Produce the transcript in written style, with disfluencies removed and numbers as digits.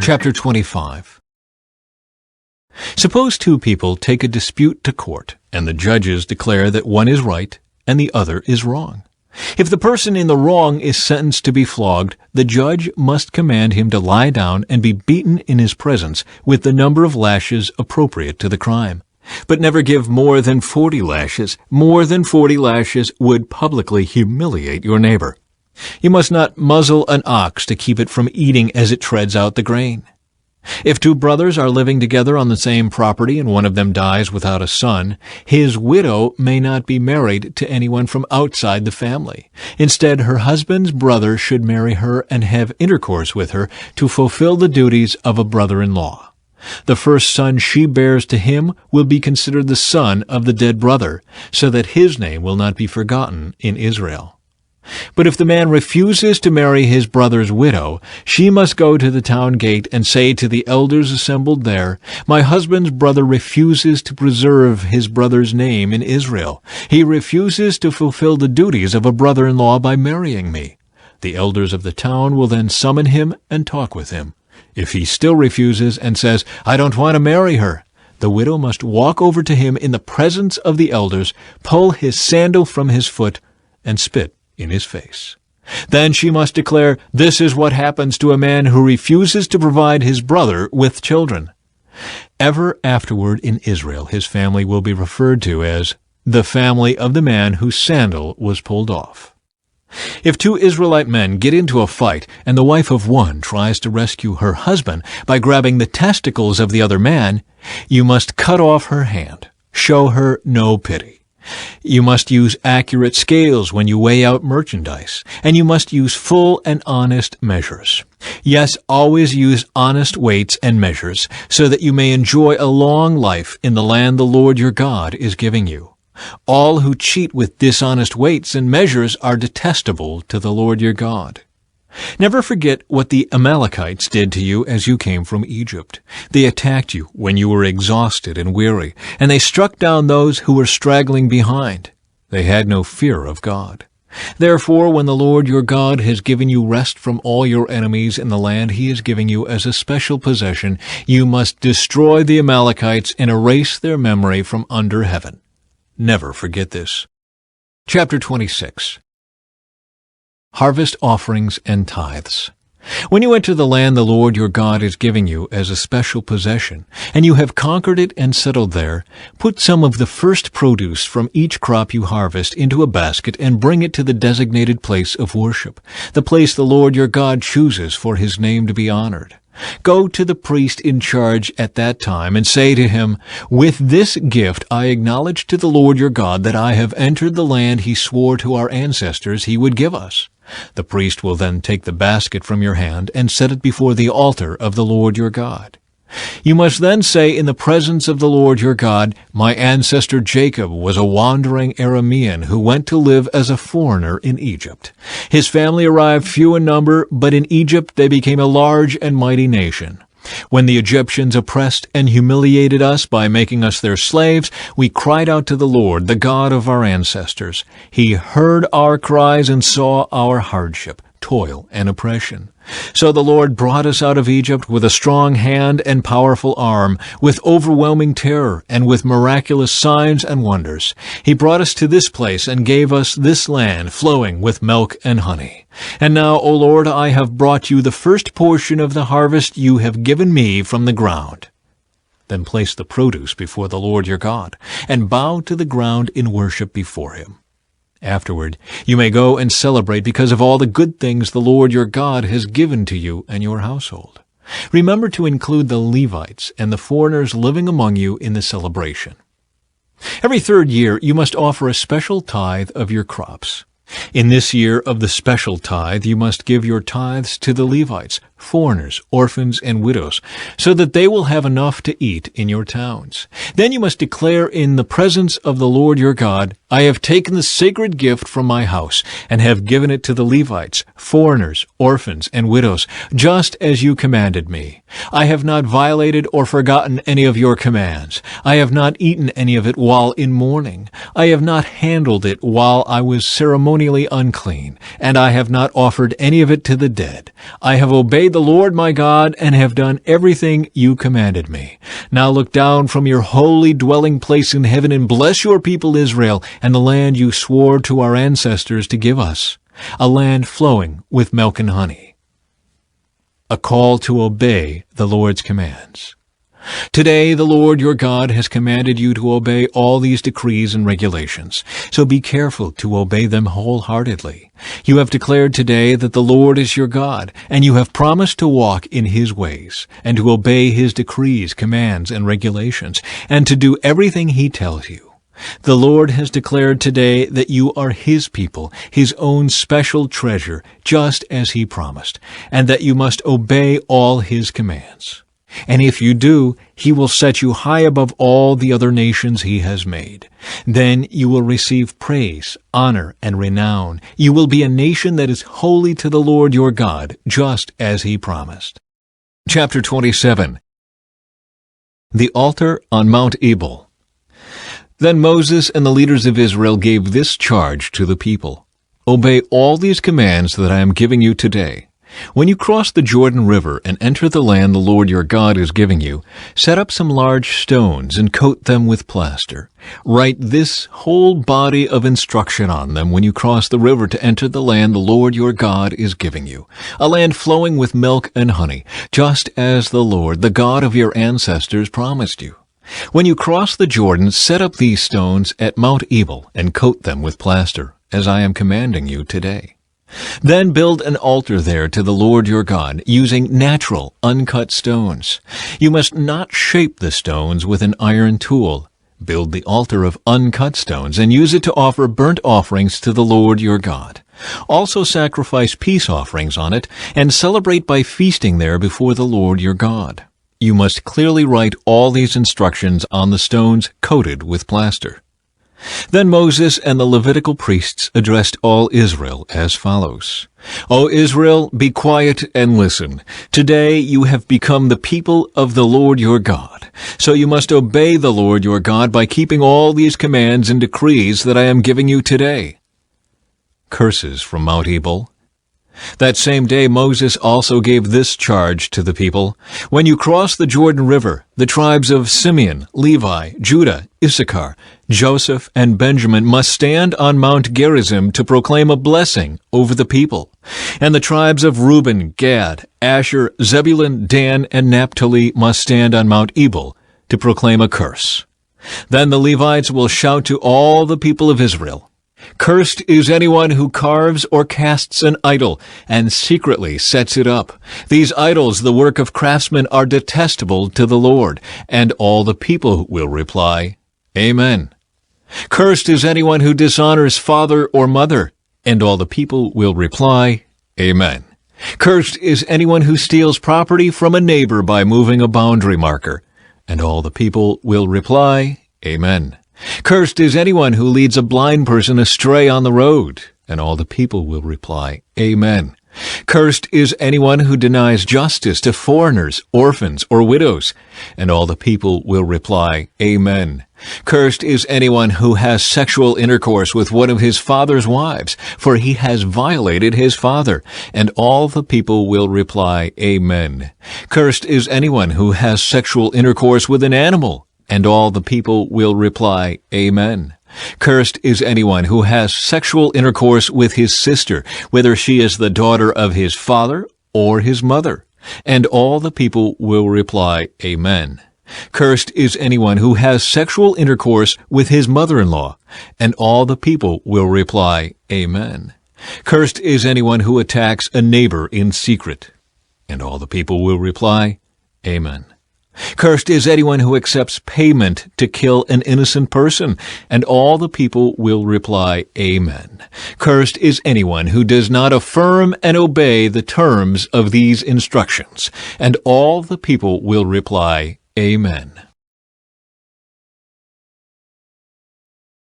Chapter 25. Suppose two people take a dispute to court, and the judges declare that one is right and the other is wrong. If the person in the wrong is sentenced to be flogged, the judge must command him to lie down and be beaten in his presence with the number of lashes appropriate to the crime. But never give more than 40 lashes. More than 40 lashes would publicly humiliate your neighbor. You must not muzzle an ox to keep it from eating as it treads out the grain. If two brothers are living together on the same property and one of them dies without a son, his widow may not be married to anyone from outside the family. Instead, her husband's brother should marry her and have intercourse with her to fulfill the duties of a brother-in-law. The first son she bears to him will be considered the son of the dead brother, so that his name will not be forgotten in Israel. But if the man refuses to marry his brother's widow, she must go to the town gate and say to the elders assembled there, "My husband's brother refuses to preserve his brother's name in Israel. He refuses to fulfill the duties of a brother-in-law by marrying me." The elders of the town will then summon him and talk with him. If he still refuses and says, "I don't want to marry her," the widow must walk over to him in the presence of the elders, pull his sandal from his foot, and spit in his face. Then she must declare, "This is what happens to a man who refuses to provide his brother with children." Ever afterward in Israel his family will be referred to as the family of the man whose sandal was pulled off. If two Israelite men get into a fight and the wife of one tries to rescue her husband by grabbing the testicles of the other man, you must cut off her hand. Show her no pity. You must use accurate scales when you weigh out merchandise, and you must use full and honest measures. Yes, always use honest weights and measures, so that you may enjoy a long life in the land the Lord your God is giving you. All who cheat with dishonest weights and measures are detestable to the Lord your God. Never forget what the Amalekites did to you as you came from Egypt. They attacked you when you were exhausted and weary, and they struck down those who were straggling behind. They had no fear of God. Therefore, when the Lord your God has given you rest from all your enemies in the land he is giving you as a special possession, you must destroy the Amalekites and erase their memory from under heaven. Never forget this. Chapter 26. Harvest offerings and tithes. When you enter the land the Lord your God is giving you as a special possession, and you have conquered it and settled there, put some of the first produce from each crop you harvest into a basket and bring it to the designated place of worship, the place the Lord your God chooses for his name to be honored. Go to the priest in charge at that time and say to him, "With this gift I acknowledge to the Lord your God that I have entered the land he swore to our ancestors he would give us." The priest will then take the basket from your hand and set it before the altar of the Lord your God. You must then say in the presence of the Lord your God, "My ancestor Jacob was a wandering Aramean who went to live as a foreigner in Egypt. His family arrived few in number, but in Egypt they became a large and mighty nation. When the Egyptians oppressed and humiliated us by making us their slaves, we cried out to the Lord, the God of our ancestors. He heard our cries and saw our hardship, toil, and oppression. So the Lord brought us out of Egypt with a strong hand and powerful arm, with overwhelming terror, and with miraculous signs and wonders. He brought us to this place and gave us this land flowing with milk and honey. And now, O Lord, I have brought you the first portion of the harvest you have given me from the ground." Then place the produce before the Lord your God, and bow to the ground in worship before him. Afterward, you may go and celebrate because of all the good things the Lord your God has given to you and your household. Remember to include the Levites and the foreigners living among you in the celebration. Every third year, you must offer a special tithe of your crops. In this year of the special tithe, you must give your tithes to the Levites, foreigners, orphans, and widows, so that they will have enough to eat in your towns. Then you must declare in the presence of the Lord your God, "I have taken the sacred gift from my house, and have given it to the Levites, foreigners, orphans, and widows, just as you commanded me. I have not violated or forgotten any of your commands. I have not eaten any of it while in mourning. I have not handled it while I was ceremonially unclean, and I have not offered any of it to the dead. I have obeyed obeyed the Lord my God and have done everything you commanded me. Now look down from your holy dwelling place in heaven and bless your people Israel and the land you swore to our ancestors to give us, a land flowing with milk and honey. A call to obey the Lord's commands. Today the Lord your God has commanded you to obey all these decrees and regulations, so be careful to obey them wholeheartedly. You have declared today that the Lord is your God, and you have promised to walk in His ways, and to obey His decrees, commands, and regulations, and to do everything He tells you. The Lord has declared today that you are His people, His own special treasure, just as He promised, and that you must obey all His commands. And if you do, He will set you high above all the other nations He has made. Then you will receive praise, honor, and renown. You will be a nation that is holy to the Lord your God, just as He promised. Chapter 27. The altar on Mount Ebal. Then Moses and the leaders of Israel gave this charge to the people. Obey all these commands that I am giving you today. When you cross the Jordan River and enter the land the Lord your God is giving you, set up some large stones and coat them with plaster. Write this whole body of instruction on them when you cross the river to enter the land the Lord your God is giving you, a land flowing with milk and honey, just as the Lord, the God of your ancestors, promised you. When you cross the Jordan, set up these stones at Mount Ebal and coat them with plaster, as I am commanding you today. Then build an altar there to the Lord your God, using natural, uncut stones. You must not shape the stones with an iron tool. Build the altar of uncut stones and use it to offer burnt offerings to the Lord your God. Also sacrifice peace offerings on it and celebrate by feasting there before the Lord your God. You must clearly write all these instructions on the stones coated with plaster. Then Moses and the Levitical priests addressed all Israel as follows. O Israel, be quiet and listen. Today you have become the people of the Lord your God. So you must obey the Lord your God by keeping all these commands and decrees that I am giving you today. Curses from Mount Ebal. That same day Moses also gave this charge to the people. When you cross the Jordan River, the tribes of Simeon, Levi, Judah, Issachar, Joseph, and Benjamin must stand on Mount Gerizim to proclaim a blessing over the people. And the tribes of Reuben, Gad, Asher, Zebulun, Dan, and Naphtali must stand on Mount Ebal to proclaim a curse. Then the Levites will shout to all the people of Israel, Cursed is anyone who carves or casts an idol and secretly sets it up. These idols, the work of craftsmen, are detestable to the Lord. And all the people will reply, Amen. Cursed is anyone who dishonors father or mother. And all the people will reply, Amen. Cursed is anyone who steals property from a neighbor by moving a boundary marker. And all the people will reply, Amen. Cursed is anyone who leads a blind person astray on the road. And all the people will reply, Amen. Cursed is anyone who denies justice to foreigners, orphans, or widows. And all the people will reply, Amen. Cursed is anyone who has sexual intercourse with one of his father's wives, for he has violated his father. And all the people will reply, Amen. Cursed is anyone who has sexual intercourse with an animal. And all the people will reply, Amen. Cursed is anyone who has sexual intercourse with his sister, whether she is the daughter of his father or his mother. And all the people will reply, Amen. Cursed is anyone who has sexual intercourse with his mother-in-law. And all the people will reply, Amen. Cursed is anyone who attacks a neighbor in secret. And all the people will reply, Amen. Cursed is anyone who accepts payment to kill an innocent person, and all the people will reply, Amen. Cursed is anyone who does not affirm and obey the terms of these instructions, and all the people will reply, Amen.